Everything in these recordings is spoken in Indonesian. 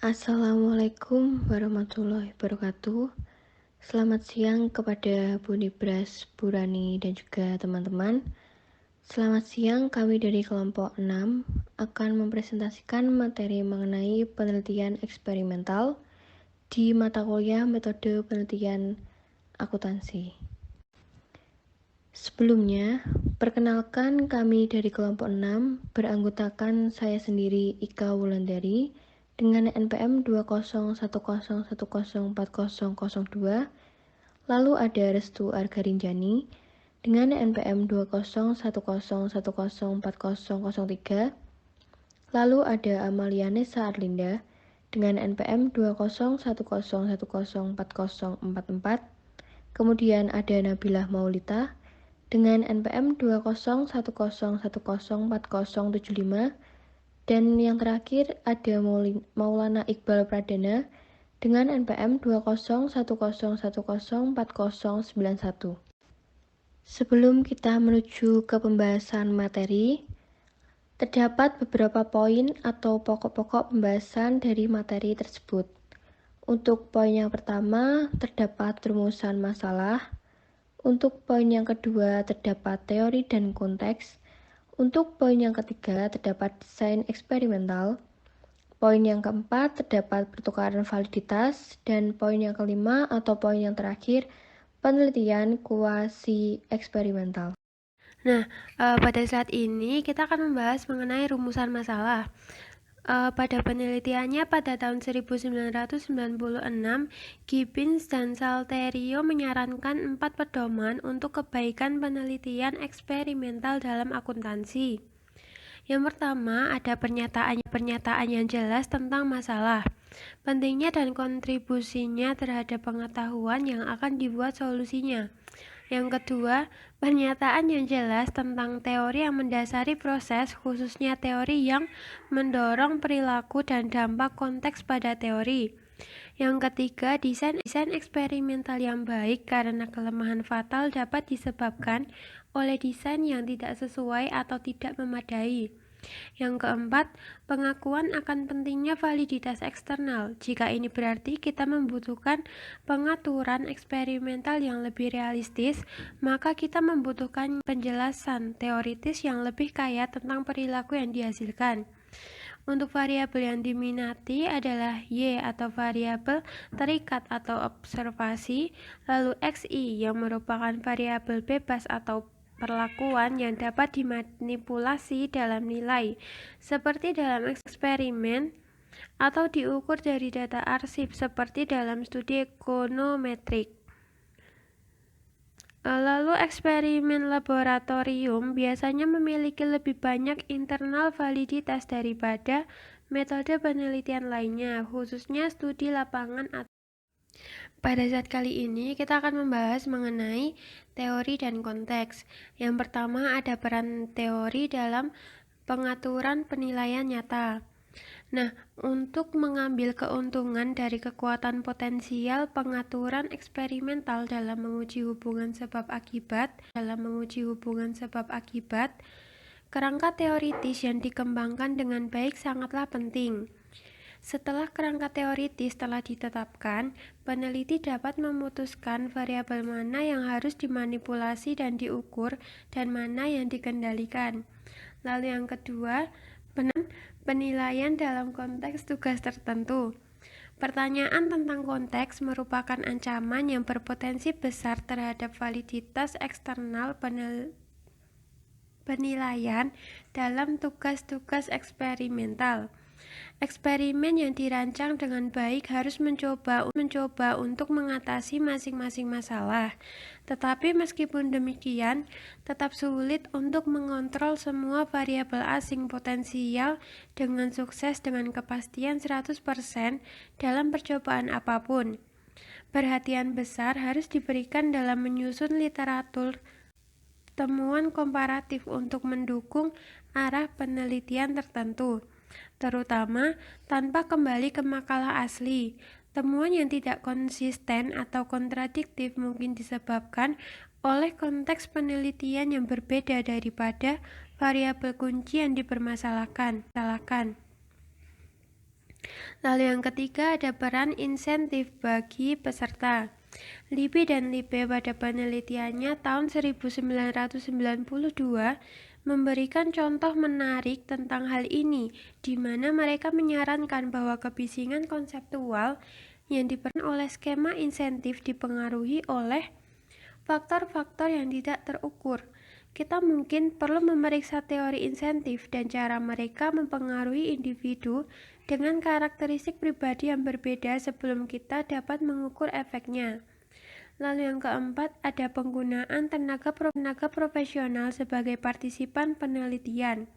Assalamualaikum warahmatullahi wabarakatuh. Selamat siang kepada Bu Nibras, Bu Rani, dan juga teman-teman. Selamat siang, kami dari kelompok 6 akan mempresentasikan materi mengenai penelitian eksperimental di mata kuliah metode penelitian akuntansi. Sebelumnya, perkenalkan kami dari kelompok 6 beranggotakan saya sendiri Ika Wulandari dengan NPM 20101040002, lalu ada Restu Argarinjani dengan NPM 20101040003, lalu ada Amalia Nesa Arlinda dengan NPM 20101040044, kemudian ada Nabilah Maulita dengan NPM 20101040075, dan yang terakhir ada Maulana Iqbal Pradana dengan NPM 20101040091. Sebelum kita menuju ke pembahasan materi, terdapat beberapa poin atau pokok-pokok pembahasan dari materi tersebut. Untuk poin yang pertama, terdapat rumusan masalah. Untuk poin yang kedua, terdapat teori dan konteks. Untuk poin yang ketiga, terdapat desain eksperimental. Poin yang keempat, terdapat pertukaran validitas. Dan poin yang kelima atau poin yang terakhir, penelitian kuasi eksperimental. Nah, pada saat ini kita akan membahas mengenai rumusan masalah. Pada penelitiannya pada tahun 1996, Gibbons dan Salterio menyarankan 4 pedoman untuk kebaikan penelitian eksperimental dalam akuntansi. Yang pertama, ada pernyataan yang jelas tentang masalah, pentingnya dan kontribusinya terhadap pengetahuan yang akan dibuat solusinya. Yang kedua, pernyataan yang jelas tentang teori yang mendasari proses, khususnya teori yang mendorong perilaku dan dampak konteks pada teori. Yang ketiga, desain eksperimental yang baik karena kelemahan fatal dapat disebabkan oleh desain yang tidak sesuai atau tidak memadai. Yang keempat, pengakuan akan pentingnya validitas eksternal. Jika ini berarti kita membutuhkan pengaturan eksperimental yang lebih realistis, maka kita membutuhkan penjelasan teoritis yang lebih kaya tentang perilaku yang dihasilkan. Untuk variabel yang diminati adalah Y atau variabel terikat atau observasi, lalu XI yang merupakan variabel bebas atau perlakuan yang dapat dimanipulasi dalam nilai, seperti dalam eksperimen, atau diukur dari data arsip seperti dalam studi ekonometrik. Lalu eksperimen laboratorium biasanya memiliki lebih banyak internal validitas daripada metode penelitian lainnya, khususnya studi lapangan. Pada saat kali ini kita akan membahas mengenai teori dan konteks. Yang pertama ada peran teori dalam pengaturan penilaian nyata. Nah, untuk mengambil keuntungan dari kekuatan potensial pengaturan eksperimental dalam menguji hubungan sebab akibat, kerangka teoritis yang dikembangkan dengan baik sangatlah penting. Setelah kerangka teoritis telah ditetapkan, peneliti dapat memutuskan variabel mana yang harus dimanipulasi dan diukur dan mana yang dikendalikan. Lalu yang kedua, penilaian dalam konteks tugas tertentu. Pertanyaan tentang konteks merupakan ancaman yang berpotensi besar terhadap validitas eksternal penilaian dalam tugas-tugas eksperimental. Eksperimen yang dirancang dengan baik harus mencoba untuk mengatasi masing-masing masalah. Tetapi meskipun demikian, tetap sulit untuk mengontrol semua variabel asing potensial dengan sukses dengan kepastian 100% dalam percobaan apapun. Perhatian besar harus diberikan dalam menyusun literatur temuan komparatif untuk mendukung arah penelitian tertentu, terutama tanpa kembali ke makalah asli. Temuan yang tidak konsisten atau kontradiktif mungkin disebabkan oleh konteks penelitian yang berbeda daripada variabel kunci yang dipermasalahkan. Lalu yang ketiga ada peran insentif bagi peserta. Libby dan Lippe pada penelitiannya tahun 1992 memberikan contoh menarik tentang hal ini, di mana mereka menyarankan bahwa kebisingan konseptual yang diperankan oleh skema insentif dipengaruhi oleh faktor-faktor yang tidak terukur. Kita mungkin perlu memeriksa teori insentif dan cara mereka mempengaruhi individu dengan karakteristik pribadi yang berbeda sebelum kita dapat mengukur efeknya. Lalu yang keempat, ada penggunaan tenaga profesional sebagai partisipan penelitian.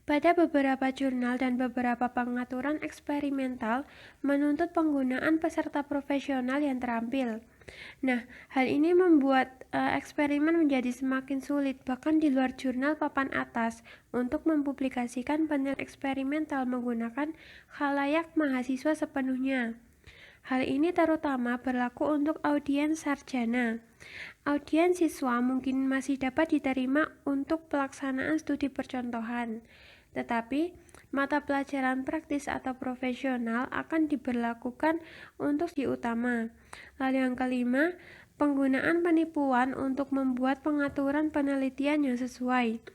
Pada beberapa jurnal dan beberapa pengaturan eksperimental menuntut penggunaan peserta profesional yang terampil. Nah, hal ini membuat eksperimen menjadi semakin sulit, bahkan di luar jurnal papan atas, untuk mempublikasikan penelitian eksperimental menggunakan khalayak mahasiswa sepenuhnya. Hal ini terutama berlaku untuk audiens sarjana. Audiens siswa mungkin masih dapat diterima untuk pelaksanaan studi percontohan, tetapi mata pelajaran praktis atau profesional akan diberlakukan untuk studi utama. Lalu yang kelima, penggunaan penipuan untuk membuat pengaturan penelitian yang sesuai.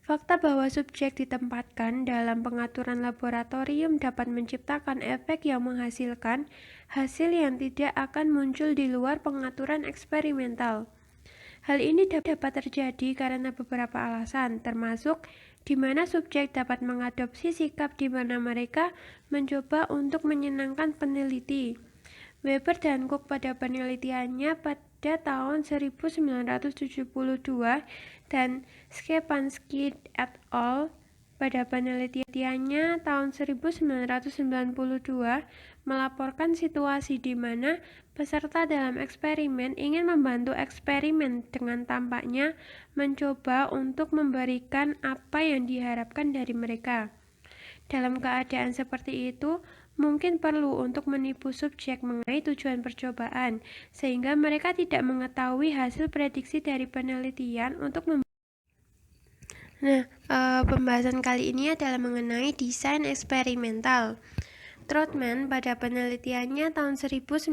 Fakta bahwa subjek ditempatkan dalam pengaturan laboratorium dapat menciptakan efek yang menghasilkan hasil yang tidak akan muncul di luar pengaturan eksperimental. Hal ini dapat terjadi karena beberapa alasan, termasuk di mana subjek dapat mengadopsi sikap di mana mereka mencoba untuk menyenangkan peneliti. Weber dan Cook pada penelitiannya pada tahun 1972 dan Stepanski et al. Pada penelitiannya tahun 1992 melaporkan situasi di mana peserta dalam eksperimen ingin membantu eksperimen dengan tampaknya mencoba untuk memberikan apa yang diharapkan dari mereka. Dalam keadaan seperti itu, mungkin perlu untuk menipu subjek mengenai tujuan percobaan, sehingga mereka tidak mengetahui hasil prediksi dari penelitian untuk pembahasan kali ini adalah mengenai desain eksperimental. Trotman pada penelitiannya tahun 1996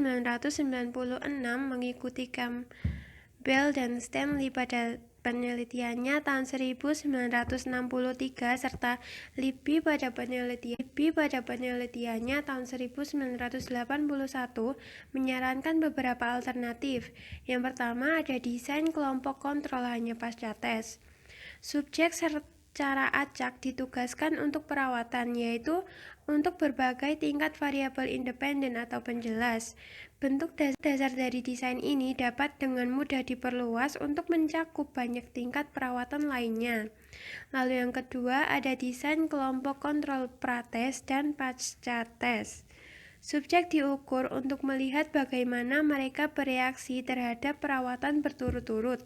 mengikuti Campbell dan Stanley pada penelitiannya tahun 1963 serta Libby pada penelitiannya tahun 1981 menyarankan beberapa alternatif. Yang pertama ada desain kelompok kontrol hanya pasca tes. Subjek secara acak ditugaskan untuk perawatan, yaitu untuk berbagai tingkat variabel independen atau penjelas. Bentuk dasar dari desain ini dapat dengan mudah diperluas untuk mencakup banyak tingkat perawatan lainnya. Lalu yang kedua ada desain kelompok kontrol prates dan pasca tes. Subjek diukur untuk melihat bagaimana mereka bereaksi terhadap perawatan berturut-turut.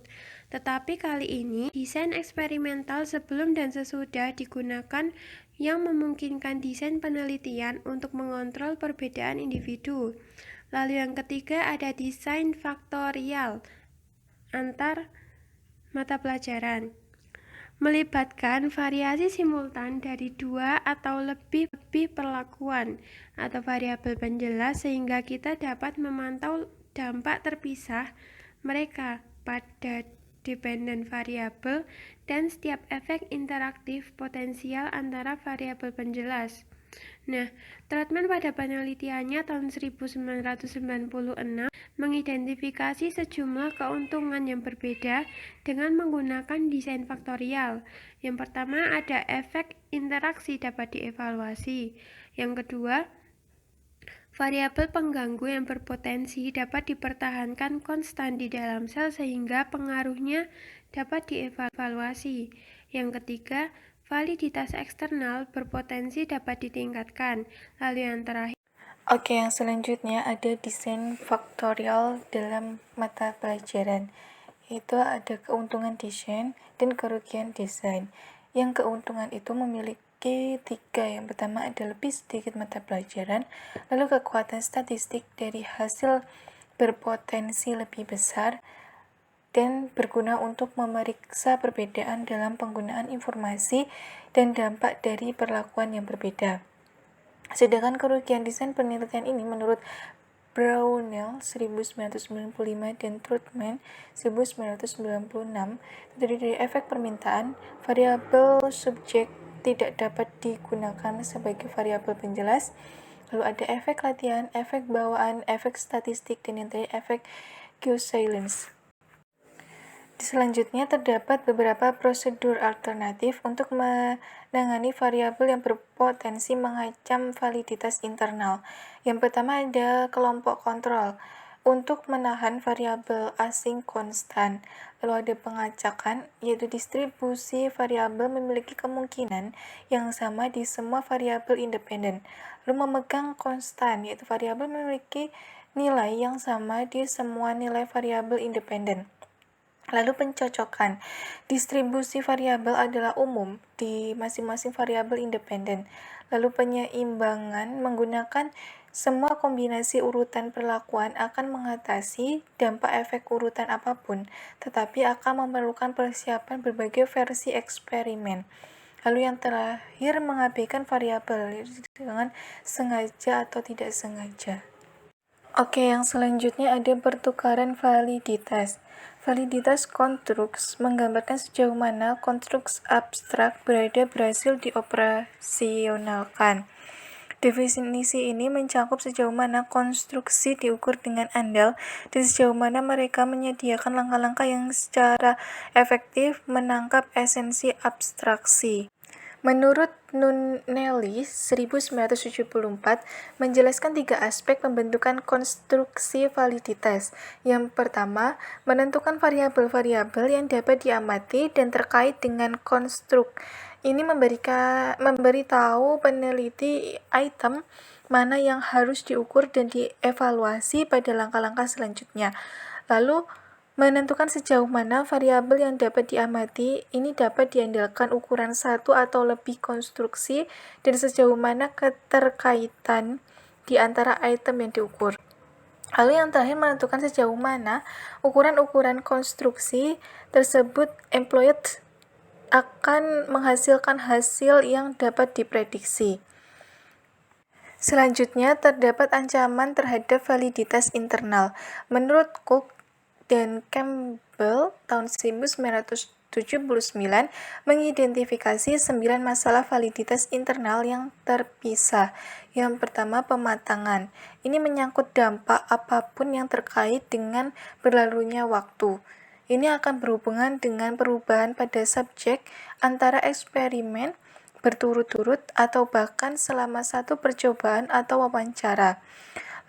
Tetapi kali ini, desain eksperimental sebelum dan sesudah digunakan yang memungkinkan desain penelitian untuk mengontrol perbedaan individu. Lalu yang ketiga ada desain faktorial antar mata pelajaran. Melibatkan variasi simultan dari dua atau lebih perlakuan atau variabel penjelas sehingga kita dapat memantau dampak terpisah mereka pada dependen variabel dan setiap efek interaktif potensial antara variabel penjelas. Nah, Trotman pada penelitiannya tahun 1996 mengidentifikasi sejumlah keuntungan yang berbeda dengan menggunakan desain faktorial. Yang pertama ada efek interaksi dapat dievaluasi. Yang kedua, variabel pengganggu yang berpotensi dapat dipertahankan konstan di dalam sel sehingga pengaruhnya dapat dievaluasi. Yang ketiga, validitas eksternal berpotensi dapat ditingkatkan. Lalu yang terakhir, Oke, yang selanjutnya ada desain faktorial dalam mata pelajaran. Yaitu ada keuntungan desain dan kerugian desain. Yang keuntungan itu memiliki 3. Yang pertama ada lebih sedikit mata pelajaran, lalu kekuatan statistik dari hasil berpotensi lebih besar, dan berguna untuk memeriksa perbedaan dalam penggunaan informasi dan dampak dari perlakuan yang berbeda. Sedangkan kerugian desain penelitian ini menurut Brownell 1995 dan Trutman 1996 terdiri dari efek permintaan. Variabel subjek tidak dapat digunakan sebagai variabel penjelas. Lalu ada efek latihan, efek bawaan, efek statistik, dan yang terakhir efek Q-silence. Selanjutnya terdapat beberapa prosedur alternatif untuk menangani variabel yang berpotensi mengancam validitas internal. Yang pertama ada kelompok kontrol untuk menahan variabel asing konstan. Lalu ada pengacakan, yaitu distribusi variabel memiliki kemungkinan yang sama di semua variabel independen. Lalu memegang konstan, yaitu variabel memiliki nilai yang sama di semua nilai variabel independen. Lalu pencocokan, distribusi variabel adalah umum di masing-masing variabel independen. Lalu penyeimbangan, menggunakan semua kombinasi urutan perlakuan akan mengatasi dampak efek urutan apapun, tetapi akan memerlukan persiapan berbagai versi eksperimen. Lalu yang terakhir, mengabaikan variabel dengan sengaja atau tidak sengaja. Oke, yang selanjutnya ada pertukaran validitas. Validitas konstruks menggambarkan sejauh mana konstruks abstrak berhasil dioperasionalkan. Definisi ini mencakup sejauh mana konstruksi diukur dengan andal dan sejauh mana mereka menyediakan langkah-langkah yang secara efektif menangkap esensi abstraksi. Menurut Nunnelly 1974 menjelaskan 3 aspek pembentukan konstruksi validitas. Yang pertama, menentukan variabel-variabel yang dapat diamati dan terkait dengan konstruk. Ini memberitahu peneliti item mana yang harus diukur dan dievaluasi pada langkah-langkah selanjutnya. Lalu, menentukan sejauh mana variabel yang dapat diamati ini dapat diandalkan ukuran satu atau lebih konstruksi dan sejauh mana keterkaitan di antara item yang diukur. Lalu yang terakhir, menentukan sejauh mana ukuran-ukuran konstruksi tersebut employed akan menghasilkan hasil yang dapat diprediksi. Selanjutnya, terdapat ancaman terhadap validitas internal. Menurut Cook dan Campbell tahun 1979 mengidentifikasi 9 masalah validitas internal yang terpisah. Yang pertama, pematangan. Ini menyangkut dampak apapun yang terkait dengan berlalunya waktu. Ini akan berhubungan dengan perubahan pada subjek antara eksperimen berturut-turut atau bahkan selama satu percobaan atau wawancara.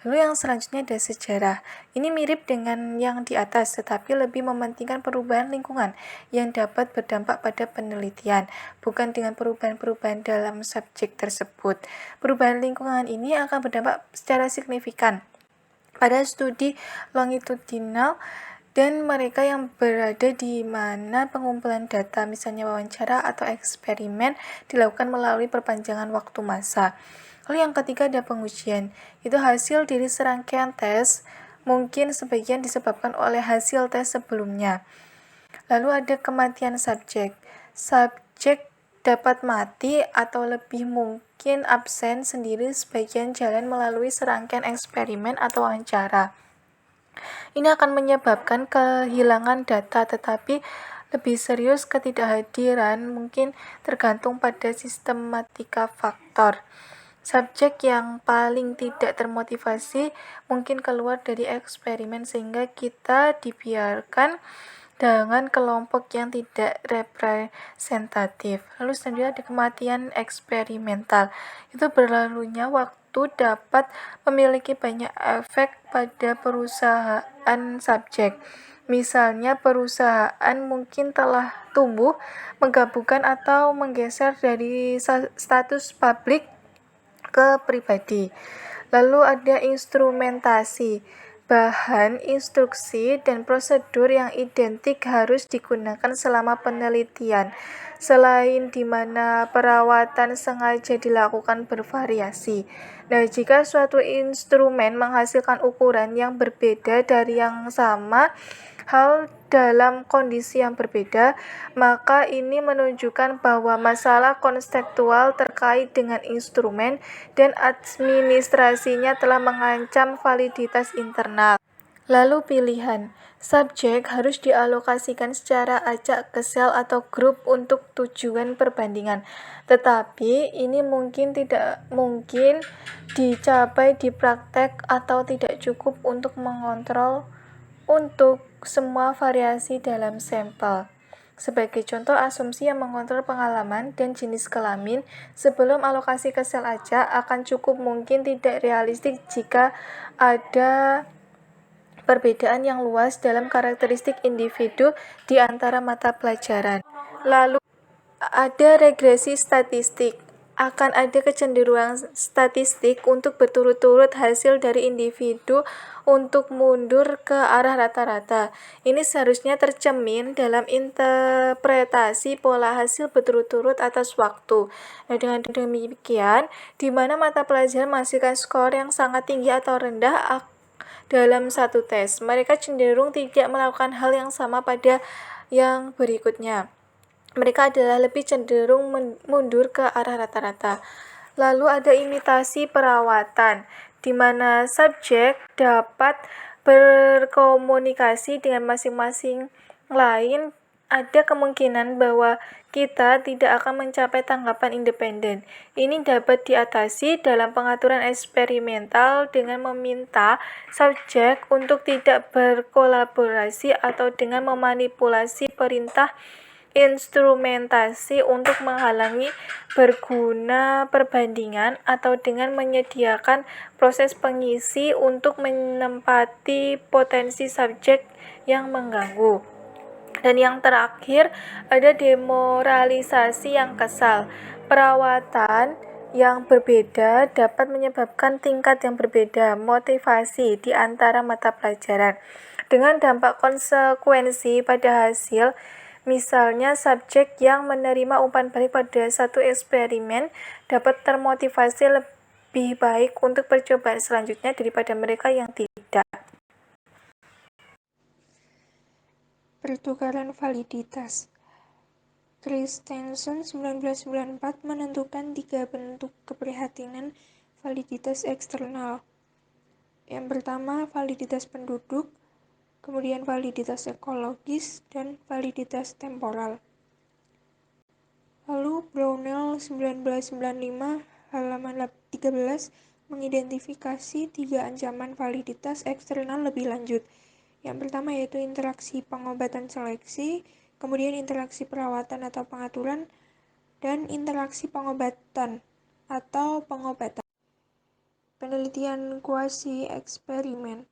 Lalu yang selanjutnya ada sejarah. Ini mirip dengan yang di atas, tetapi lebih mementingkan perubahan lingkungan yang dapat berdampak pada penelitian, bukan dengan perubahan-perubahan dalam subjek tersebut. Perubahan lingkungan ini akan berdampak secara signifikan pada studi longitudinal dan mereka yang berada di mana pengumpulan data, misalnya wawancara atau eksperimen, dilakukan melalui perpanjangan waktu masa. Lalu yang ketiga ada pengujian, itu hasil dari serangkaian tes, mungkin sebagian disebabkan oleh hasil tes sebelumnya. Lalu ada kematian subjek. Subjek dapat mati atau lebih mungkin absen sendiri sebagian jalan melalui serangkaian eksperimen atau wawancara. Ini akan menyebabkan kehilangan data, tetapi lebih serius ketidakhadiran mungkin tergantung pada sistematika faktor. Subjek yang paling tidak termotivasi mungkin keluar dari eksperimen sehingga kita dibiarkan dengan kelompok yang tidak representatif. Lalu selanjutnya ada kematian eksperimental. Itu berlalunya waktu dapat memiliki banyak efek pada perusahaan subjek. Misalnya perusahaan mungkin telah tumbuh, menggabungkan atau menggeser dari status publik ke pribadi. Lalu ada instrumentasi. Bahan, instruksi, dan prosedur yang identik harus digunakan selama penelitian. selain di mana perawatan sengaja dilakukan bervariasi. Nah, jika suatu instrumen menghasilkan ukuran yang berbeda dari yang sama hal dalam kondisi yang berbeda, maka ini menunjukkan bahwa masalah konseptual terkait dengan instrumen dan administrasinya telah mengancam validitas internal. Lalu pilihan, subjek harus dialokasikan secara acak ke sel atau grup untuk tujuan perbandingan. Tetapi ini mungkin tidak mungkin dicapai di praktek atau tidak cukup untuk mengontrol untuk semua variasi dalam sampel. Sebagai contoh, asumsi yang mengontrol pengalaman dan jenis kelamin sebelum alokasi ke sel acak akan cukup mungkin tidak realistik jika ada perbedaan yang luas dalam karakteristik individu di antara mata pelajaran. Lalu ada regresi statistik. Akan ada kecenderungan statistik untuk berturut-turut hasil dari individu untuk mundur ke arah rata-rata. Ini seharusnya tercermin dalam interpretasi pola hasil berturut-turut atas waktu. Nah, dengan demikian, di mana mata pelajaran menghasilkan skor yang sangat tinggi atau rendah dalam satu tes, mereka cenderung tidak melakukan hal yang sama pada yang berikutnya. Mereka adalah lebih cenderung mundur ke arah rata-rata. Lalu ada imitasi perawatan, di mana subjek dapat berkomunikasi dengan masing-masing lain. Ada kemungkinan bahwa kita tidak akan mencapai tanggapan independen. Ini dapat diatasi dalam pengaturan eksperimental dengan meminta subjek untuk tidak berkolaborasi atau dengan memanipulasi perintah instrumentasi untuk menghalangi berguna perbandingan atau dengan menyediakan proses pengisi untuk menempati potensi subjek yang mengganggu. Dan yang terakhir, ada demoralisasi yang kesal. Perawatan yang berbeda dapat menyebabkan tingkat yang berbeda motivasi di antara mata pelajaran dengan dampak konsekuensi pada hasil. Misalnya, subjek yang menerima umpan balik pada satu eksperimen dapat termotivasi lebih baik untuk percobaan selanjutnya daripada mereka yang tidak. Pertukaran validitas. Christensen 1994 menentukan 3 bentuk keprihatinan validitas eksternal. Yang pertama, validitas penduduk, kemudian validitas ekologis, dan validitas temporal. Lalu Brownell 1995 halaman 13 mengidentifikasi 3 ancaman validitas eksternal lebih lanjut. Yang pertama yaitu interaksi pengobatan seleksi, kemudian interaksi perawatan atau pengaturan, dan interaksi pengobatan atau pengobatan. Penelitian kuasi eksperimen.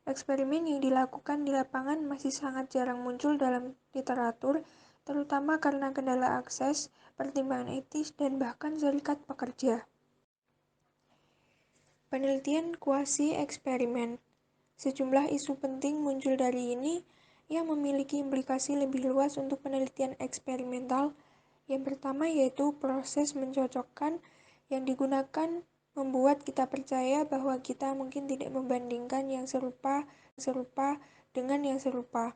Eksperimen yang dilakukan di lapangan masih sangat jarang muncul dalam literatur, terutama karena kendala akses, pertimbangan etis, dan bahkan serikat pekerja. Penelitian kuasi eksperimen. Sejumlah isu penting muncul dari ini yang memiliki implikasi lebih luas untuk penelitian eksperimental. Yang pertama yaitu proses mencocokkan yang digunakan membuat kita percaya bahwa kita mungkin tidak membandingkan yang serupa dengan yang serupa.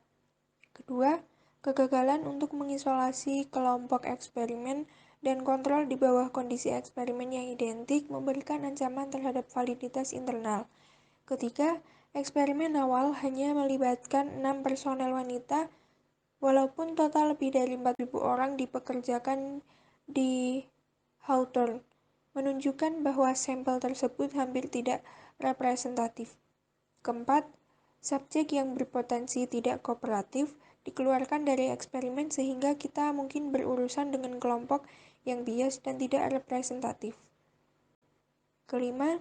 Kedua, kegagalan untuk mengisolasi kelompok eksperimen dan kontrol di bawah kondisi eksperimen yang identik memberikan ancaman terhadap validitas internal. Ketiga, eksperimen awal hanya melibatkan 6 personel wanita, walaupun total lebih dari 4.000 orang dipekerjakan di Hawthorne, menunjukkan bahwa sampel tersebut hampir tidak representatif. Keempat, subjek yang berpotensi tidak kooperatif dikeluarkan dari eksperimen sehingga kita mungkin berurusan dengan kelompok yang bias dan tidak representatif. Kelima,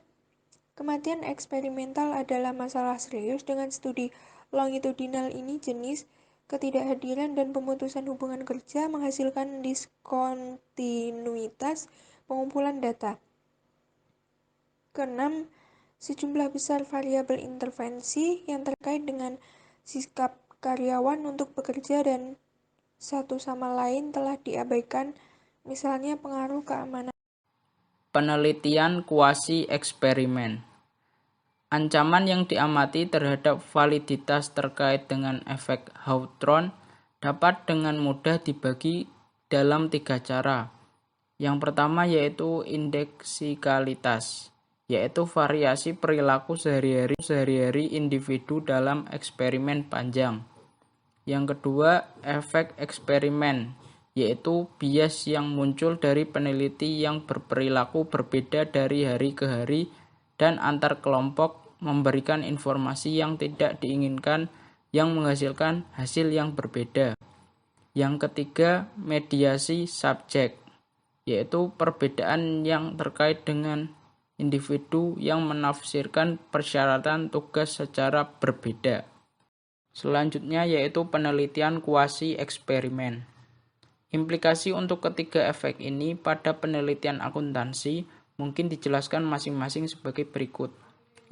kematian eksperimental adalah masalah serius dengan studi longitudinal ini jenis ketidakhadiran dan pemutusan hubungan kerja menghasilkan diskontinuitas pengumpulan data. Keenam, sejumlah besar variabel intervensi yang terkait dengan sikap karyawan untuk bekerja dan satu sama lain telah diabaikan, misalnya pengaruh keamanan. Penelitian kuasi eksperimen. Ancaman yang diamati terhadap validitas terkait dengan efek Hawthorne dapat dengan mudah dibagi dalam 3 cara. Yang pertama yaitu indeksikalitas, yaitu variasi perilaku sehari-hari individu dalam eksperimen panjang. Yang kedua, efek eksperimen, yaitu bias yang muncul dari peneliti yang berperilaku berbeda dari hari ke hari dan antar kelompok memberikan informasi yang tidak diinginkan yang menghasilkan hasil yang berbeda. Yang ketiga, mediasi subjek, yaitu perbedaan yang terkait dengan individu yang menafsirkan persyaratan tugas secara berbeda. Selanjutnya yaitu penelitian kuasi eksperimen. Implikasi untuk ketiga efek ini pada penelitian akuntansi mungkin dijelaskan masing-masing sebagai berikut.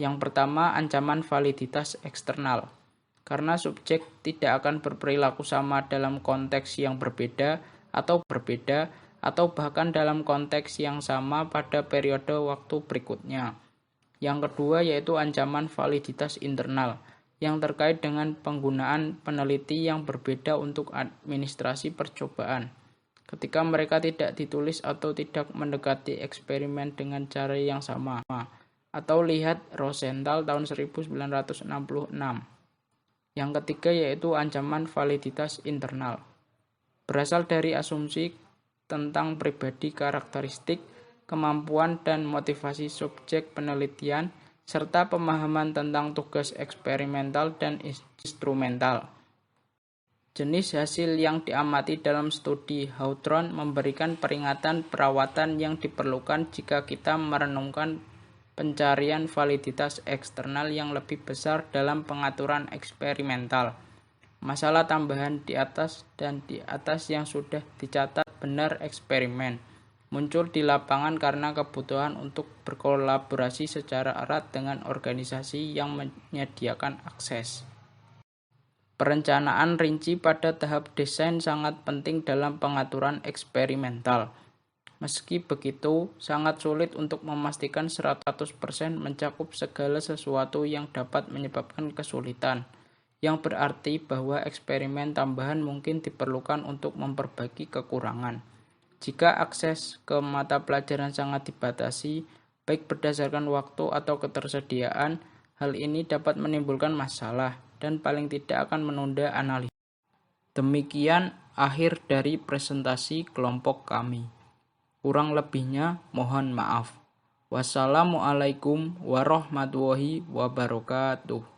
Yang pertama, ancaman validitas eksternal. Karena subjek tidak akan berperilaku sama dalam konteks yang berbeda, atau bahkan dalam konteks yang sama pada periode waktu berikutnya. Yang kedua yaitu ancaman validitas internal, yang terkait dengan penggunaan peneliti yang berbeda untuk administrasi percobaan. Ketika mereka tidak ditulis atau tidak mendekati eksperimen dengan cara yang sama. Atau lihat Rosenthal tahun 1966. Yang ketiga yaitu ancaman validitas internal. Berasal dari asumsi tentang pribadi, karakteristik, kemampuan dan motivasi subjek penelitian, serta pemahaman tentang tugas eksperimental dan instrumental. Jenis hasil yang diamati dalam studi Hawthorne memberikan peringatan perawatan yang diperlukan jika kita merenungkan pencarian validitas eksternal yang lebih besar dalam pengaturan eksperimental. Masalah tambahan di atas yang sudah dicatat benar eksperimen muncul di lapangan karena kebutuhan untuk berkolaborasi secara erat dengan organisasi yang menyediakan akses. Perencanaan rinci pada tahap desain sangat penting dalam pengaturan eksperimental. Meski begitu, sangat sulit untuk memastikan 100% mencakup segala sesuatu yang dapat menyebabkan kesulitan, yang berarti bahwa eksperimen tambahan mungkin diperlukan untuk memperbaiki kekurangan. Jika akses ke mata pelajaran sangat dibatasi, baik berdasarkan waktu atau ketersediaan, hal ini dapat menimbulkan masalah dan paling tidak akan menunda analisis. Demikian akhir dari presentasi kelompok kami. Kurang lebihnya mohon maaf. Wassalamualaikum warahmatullahi wabarakatuh.